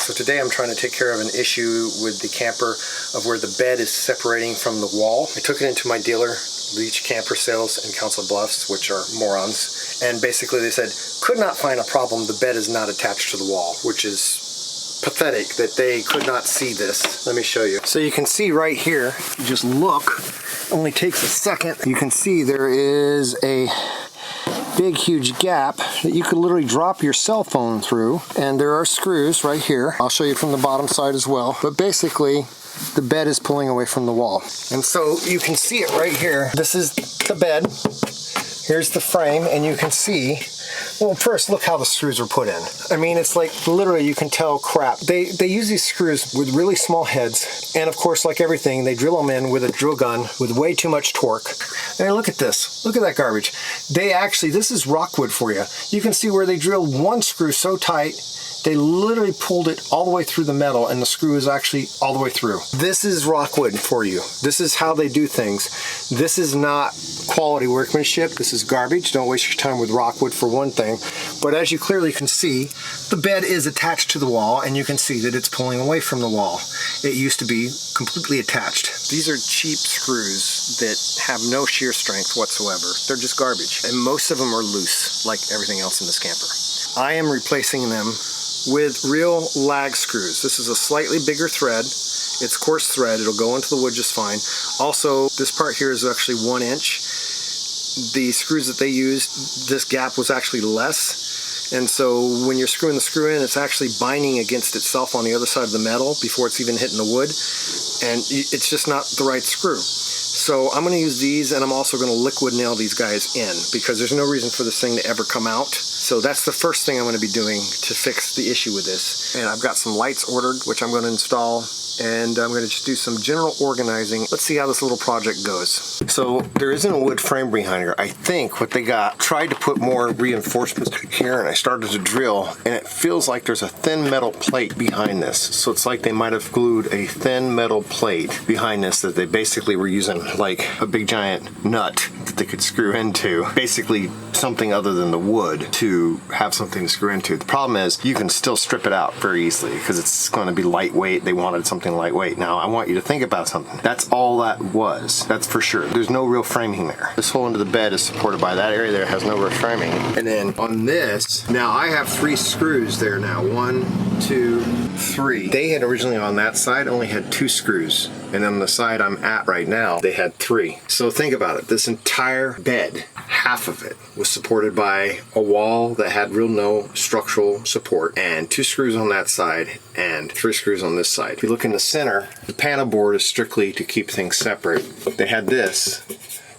So today I'm trying to take care of an issue with the camper of where the bed is separating from the wall. I took it into my dealer, Beach Camper Sales in Council Bluffs, which are morons, and basically they said, could not find a problem, the bed is not attached to the wall, which is pathetic that they could not see this. Let me show you. So you can see right here, you just look, only takes a second. You can see there is a big huge gap that you could literally drop your cell phone through, and there are screws right here. I'll show you from the bottom side as well, but basically the bed is pulling away from the wall. And so you can see it right here. This is the bed. Here's the frame, and you can see, well, first look how the screws are put in. I mean, it's like literally you can tell crap. They use these screws with really small heads, and of course, like everything, they drill them in with a drill gun with way too much torque. And look at this. Look at that garbage. This is rockwood for you. You can see where they drilled one screw so tight, they literally pulled it all the way through the metal, and the screw is actually all the way through. This is rockwood for you. This is how they do things. This is not quality workmanship. This is garbage. Don't waste your time with rockwood for one thing. But as you clearly can see, the bed is attached to the wall, and you can see that it's pulling away from the wall. It used to be completely attached. These are cheap screws that have no shear strength whatsoever. They're just garbage. And most of them are loose, like everything else in this camper. I am replacing them with real lag screws. This is a slightly bigger thread. It's coarse thread. It'll go into the wood just fine. Also, this part here is actually 1 inch. The screws that they used, this gap was actually less. And so when you're screwing the screw in, it's actually binding against itself on the other side of the metal before it's even hitting the wood. And it's just not the right screw. So I'm going to use these, and I'm also going to liquid nail these guys in because there's no reason for this thing to ever come out. So that's the first thing I'm going to be doing to fix the issue with this. And I've got some lights ordered, which I'm going to install, and I'm going to just do some general organizing. Let's see how this little project goes. So there isn't a wood frame behind here. I think what they got, tried to put more reinforcements here, and I started to drill, and it feels like there's a thin metal plate behind this. So it's like they might have glued a thin metal plate behind this that they basically were using like a big giant nut that they could screw into. Basically something other than the wood to have something to screw into. The problem is you can still strip it out very easily because it's going to be lightweight. They wanted something lightweight. Now I want you to think about something. That's all that was. That's for sure. There's no real framing there. This hole into the bed is supported by that area there. It has no real framing. And then on this, now I have 3 screws there now. 1, 2, 3. They had originally on that side only had 2 screws. And on the side I'm at right now, they had 3. So think about it. This entire bed, half of it, was supported by a wall that had real no structural support, and 2 screws on that side and 3 screws on this side. If you look in the center, the panel board is strictly to keep things separate. They had this.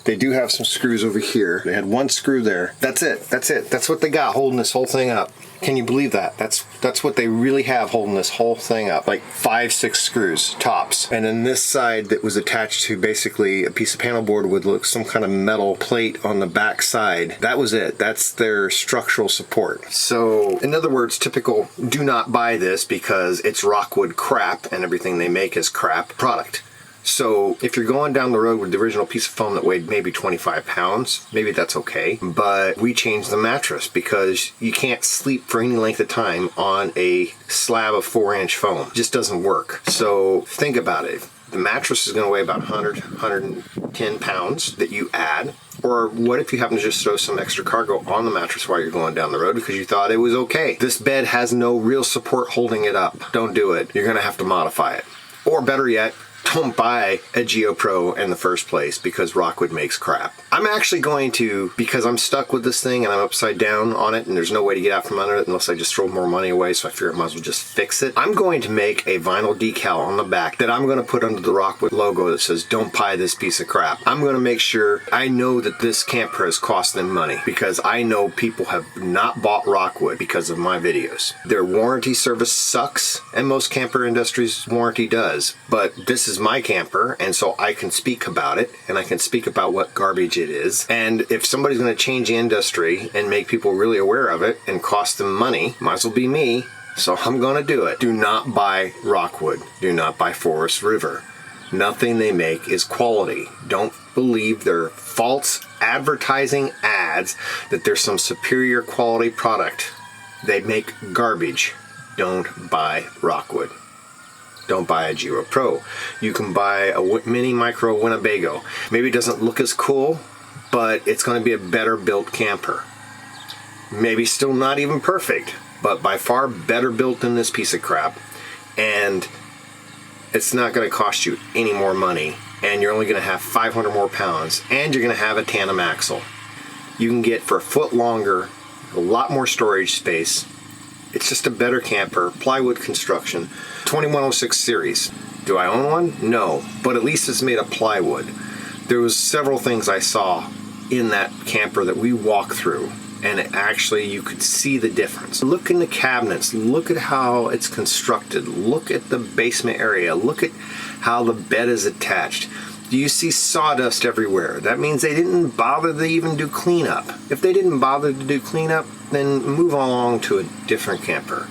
They do have some screws over here. They had 1 screw there. That's it. That's it. That's what they got holding this whole thing up. Can you believe that? That's what they really have holding this whole thing up. Like 5, 6 screws, tops. And then this side that was attached to basically a piece of panel board with some kind of metal plate on the back side. That was it. That's their structural support. So, in other words, typical, do not buy this because it's rockwood crap and everything they make is crap product. So if you're going down the road with the original piece of foam that weighed maybe 25 pounds, maybe that's okay. But we changed the mattress because you can't sleep for any length of time on a slab of 4-inch foam. It just doesn't work. So think about it. The mattress is going to weigh about 100, 110 pounds that you add. Or what if you happen to just throw some extra cargo on the mattress while you're going down the road because you thought it was okay? This bed has no real support holding it up. Don't do it. You're going to have to modify it. Or better yet, don't buy a Geo Pro in the first place because rockwood makes crap. I'm actually going to, because I'm stuck with this thing and I'm upside down on it and there's no way to get out from under it unless I just throw more money away, so I figure I might as well just fix it. I'm going to make a vinyl decal on the back that I'm going to put under the rockwood logo that says, don't buy this piece of crap. I'm going to make sure I know that this camper has cost them money because I know people have not bought rockwood because of my videos. Their warranty service sucks, and most camper industries warranty does, but this is my camper, and so I can speak about it, and I can speak about what garbage it is. And if somebody's going to change the industry and make people really aware of it and cost them money, might as well be me. So I'm going to do it. Do not buy rockwood. Do not buy Forest River. Nothing they make is quality. Don't believe their false advertising ads that there's some superior quality product. They make garbage. don't buy Rockwood. Don't buy a Geo Pro. You can buy a mini micro Winnebago. Maybe it doesn't look as cool, but it's going to be a better built camper. Maybe still not even perfect, but by far better built than this piece of crap. And it's not going to cost you any more money. And you're only going to have 500 more pounds. And you're going to have a tandem axle. You can get for a foot longer, a lot more storage space. It's just a better camper, plywood construction, 2106 series. Do I own one? No, but at least it's made of plywood. There was several things I saw in that camper that we walked through, and actually you could see the difference. Look in the cabinets, look at how it's constructed, look at the basement area, look at how the bed is attached. Do you see sawdust everywhere? That means they didn't bother to even do cleanup. If they didn't bother to do cleanup, then move along to a different camper.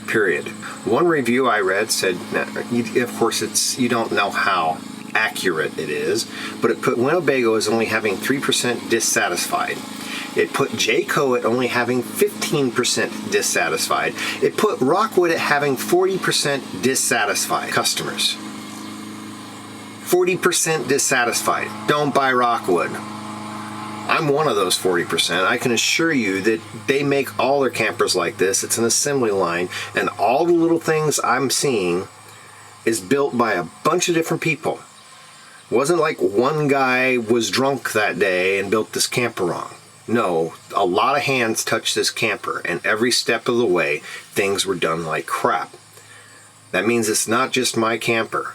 Period. One review I read said, of course you don't know how accurate it is, but it put Winnebago as only having 3% dissatisfied. It put Jayco at only having 15% dissatisfied. It put Rockwood at having 40% dissatisfied customers. 40% dissatisfied. Don't buy Rockwood. I'm one of those 40%. I can assure you that they make all their campers like this. It's an assembly line, and all the little things I'm seeing is built by a bunch of different people. It wasn't like one guy was drunk that day and built this camper wrong. No, a lot of hands touched this camper, and every step of the way, things were done like crap. That means it's not just my camper.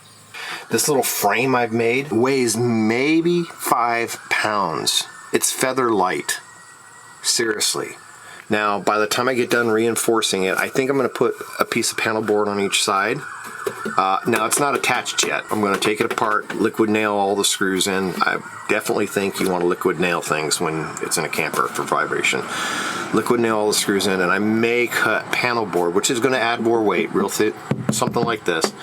This little frame I've made weighs maybe 5 pounds. It's feather light. Seriously. Now, by the time I get done reinforcing it, I think I'm going to put a piece of panel board on each side. Now, it's not attached yet. I'm going to take it apart, liquid nail all the screws in. I definitely think you want to liquid nail things when it's in a camper for vibration. Liquid nail all the screws in, and I may cut panel board, which is going to add more weight, real thick, something like this,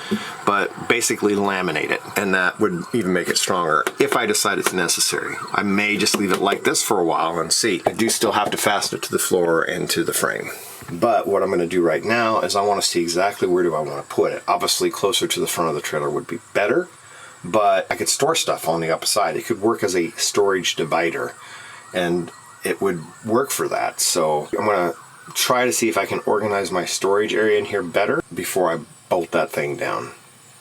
but basically laminate it, and that would even make it stronger if I decide it's necessary. I may just leave it like this for a while and see. I do still have to fasten it to the floor and to the frame. But what I'm going to do right now is I want to see exactly where do I want to put it. Obviously closer to the front of the trailer would be better, but I could store stuff on the upside. It could work as a storage divider, and it would work for that. So I'm going to try to see if I can organize my storage area in here better before I bolt that thing down.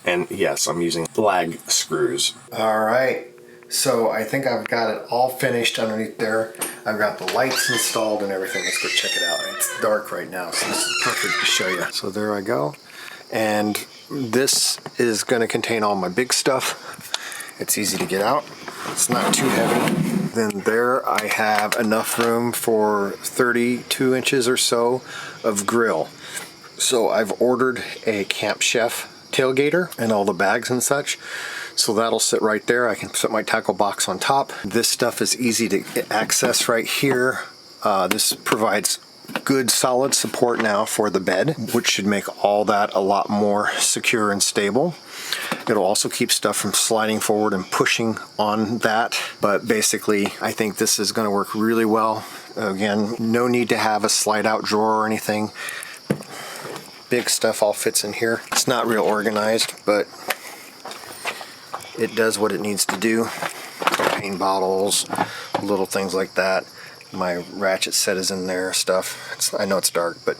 And yes, I'm using lag screws. All right. So I think I've got it all finished underneath there. I've got the lights installed and everything. Let's go check it out. It's dark right now, so this is perfect to show you. So there I go. And this is going to contain all my big stuff. It's easy to get out. It's not too heavy. Then there I have enough room for 32 inches or so of grill. So I've ordered a Camp Chef tailgater and all the bags and such. So that'll sit right there. I can put my tackle box on top. This stuff is easy to access right here. This provides good solid support now for the bed, which should make all that a lot more secure and stable. It'll also keep stuff from sliding forward and pushing on that. But basically, I think this is going to work really well. Again, no need to have a slide out drawer or anything. Big stuff all fits in here. It's not real organized, but it does what it needs to do. Propane bottles, little things like that. My ratchet set is in there, stuff. I know it's dark, but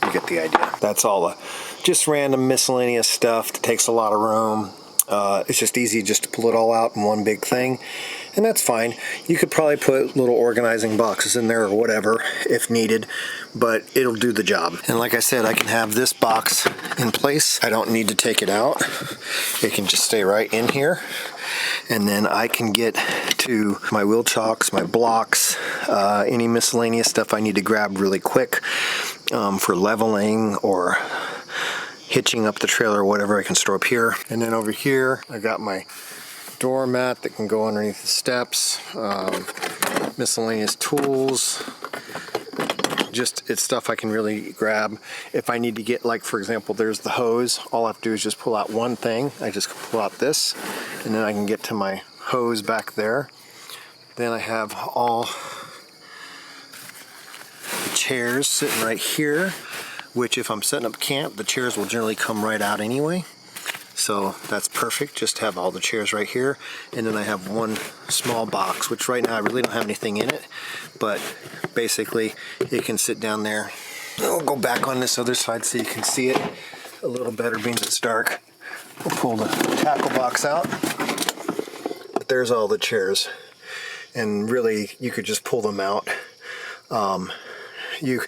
you get the idea. That's all just random miscellaneous stuff that takes a lot of room. It's just easy just to pull it all out in one big thing, and that's fine. You could probably put little organizing boxes in there or whatever if needed, but it'll do the job. And like I said, I can have this box in place. I don't need to take it out. It can just stay right in here, and then I can get to my wheel chocks, my blocks, any miscellaneous stuff I need to grab really quick for leveling or hitching up the trailer or whatever. I can store up here. And then over here I got my doormat that can go underneath the steps, miscellaneous tools. Just, it's stuff I can really grab. If I need to get, like for example, there's the hose. All I have to do is just pull out one thing. I just pull out this, and then I can get to my hose back there. Then I have all the chairs sitting right here. which if I'm setting up camp, the chairs will generally come right out anyway. So that's perfect, just to have all the chairs right here. And then I have one small box, which right now I really don't have anything in it, but basically it can sit down there. I'll go back on this other side so you can see it a little better, being it's dark. We'll pull the tackle box out. But there's all the chairs. And really, you could just pull them out. You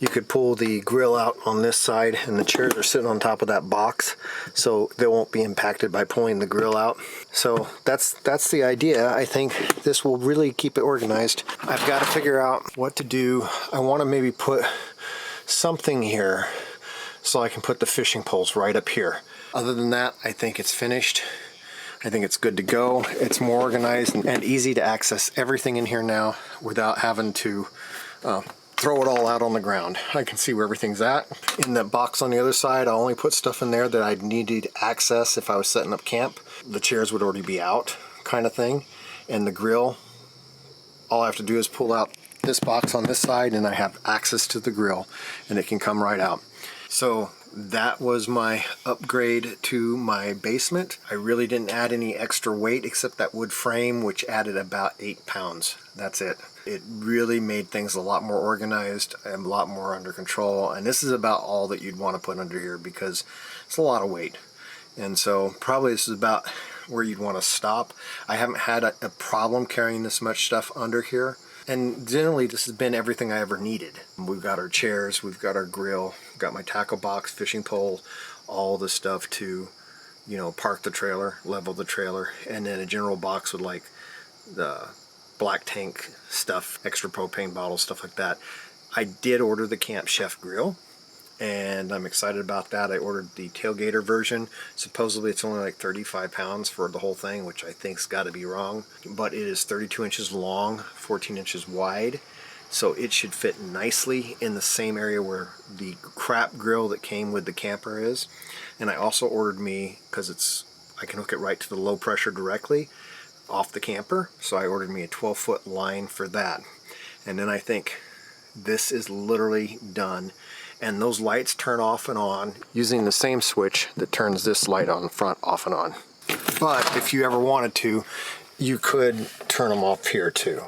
could pull the grill out on this side, and the chairs are sitting on top of that box, so they won't be impacted by pulling the grill out. So that's the idea. I think this will really keep it organized. I've got to figure out what to do. I want to maybe put something here so I can put the fishing poles right up here. Other than that, I think it's finished. I think it's good to go. It's more organized and easy to access everything in here now without having to throw it all out on the ground. I can see where everything's at. In the box on the other side, I only put stuff in there that I'd needed access if I was setting up camp. The chairs would already be out, kind of thing. And the grill, all I have to do is pull out this box on this side and I have access to the grill and it can come right out. So that was my upgrade to my basement. I really didn't add any extra weight except that wood frame, which added about 8 pounds. That's it. It really made things a lot more organized and a lot more under control. And this is about all that you'd want to put under here because it's a lot of weight. And so probably this is about where you'd want to stop. I haven't had a problem carrying this much stuff under here. And generally this has been everything I ever needed. We've got our chairs, we've got our grill, we've got my tackle box, fishing pole, all the stuff to, you know, park the trailer, level the trailer, and then a general box with like the black tank stuff, extra propane bottles, stuff like that. I did order the Camp Chef grill and I'm excited about that. I ordered the tailgater version. Supposedly it's only like 35 pounds for the whole thing, which I think's got to be wrong, but it is 32 inches long, 14 inches wide, so it should fit nicely in the same area where the crap grill that came with the camper is. And I also ordered me, because I can hook it right to the low pressure directly off the camper, so I ordered me a 12-foot line for that. And then I think this is literally done. And those lights turn off and on using the same switch that turns this light on front off and on. But if you ever wanted to, you could turn them off here too.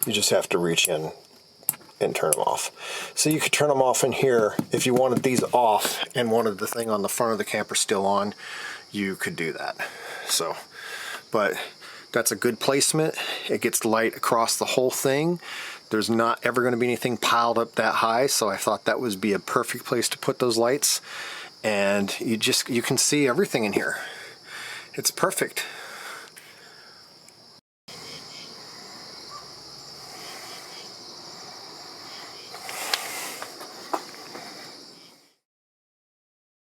You just have to reach in and turn them off. So you could turn them off in here. If you wanted these off and wanted the thing on the front of the camper still on, you could do that. So, but that's a good placement. It gets light across the whole thing. There's not ever going to be anything piled up that high, so I thought that would be a perfect place to put those lights. And you can see everything in here. It's perfect.